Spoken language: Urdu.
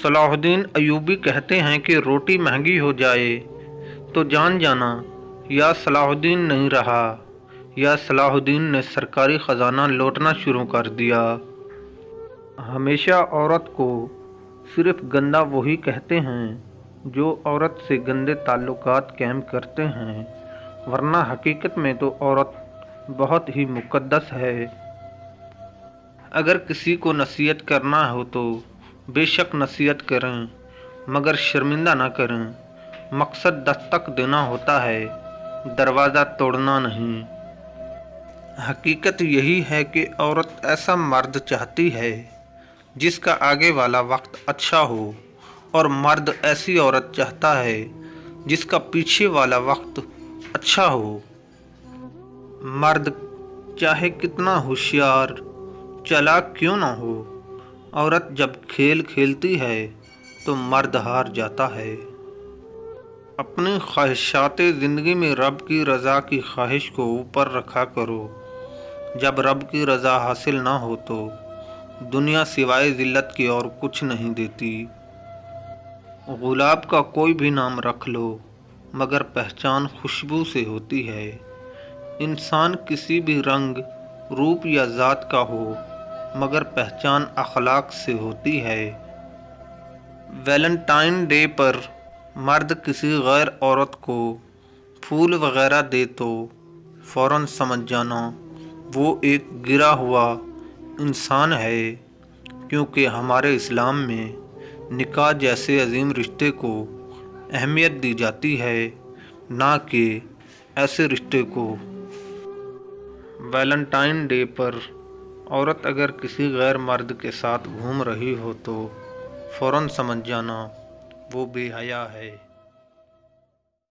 صلاح الدین ایوبی کہتے ہیں کہ روٹی مہنگی ہو جائے تو جان جانا یا صلاح الدین نہیں رہا یا صلاح الدین نے سرکاری خزانہ لوٹنا شروع کر دیا۔ ہمیشہ عورت کو صرف گندا وہی کہتے ہیں جو عورت سے گندے تعلقات قائم کرتے ہیں، ورنہ حقیقت میں تو عورت بہت ہی مقدس ہے۔ اگر کسی کو نصیحت کرنا ہو تو بے شک نصیحت کریں، مگر شرمندہ نہ کریں۔ مقصد دستک دینا ہوتا ہے، دروازہ توڑنا نہیں۔ حقیقت یہی ہے کہ عورت ایسا مرد چاہتی ہے جس کا آگے والا وقت اچھا ہو، اور مرد ایسی عورت چاہتا ہے جس کا پیچھے والا وقت اچھا ہو۔ مرد چاہے کتنا ہوشیار چالاک کیوں نہ ہو، عورت جب کھیل کھیلتی ہے تو مرد ہار جاتا ہے۔ اپنی خواہشات زندگی میں رب کی رضا کی خواہش کو اوپر رکھا کرو۔ جب رب کی رضا حاصل نہ ہو تو دنیا سوائے ذلت کے اور کچھ نہیں دیتی۔ گلاب کا کوئی بھی نام رکھ لو، مگر پہچان خوشبو سے ہوتی ہے۔ انسان کسی بھی رنگ، روپ یا ذات کا ہو، مگر پہچان اخلاق سے ہوتی ہے۔ ویلنٹائن ڈے پر مرد کسی غیر عورت کو پھول وغیرہ دے تو فوراً سمجھ جانا وہ ایک گرا ہوا انسان ہے، کیونکہ ہمارے اسلام میں نکاح جیسے عظیم رشتے کو اہمیت دی جاتی ہے، نہ کہ ایسے رشتے کو۔ ویلنٹائن ڈے پر عورت اگر کسی غیر مرد کے ساتھ گھوم رہی ہو تو فوراً سمجھ جانا وہ بے حیا ہے۔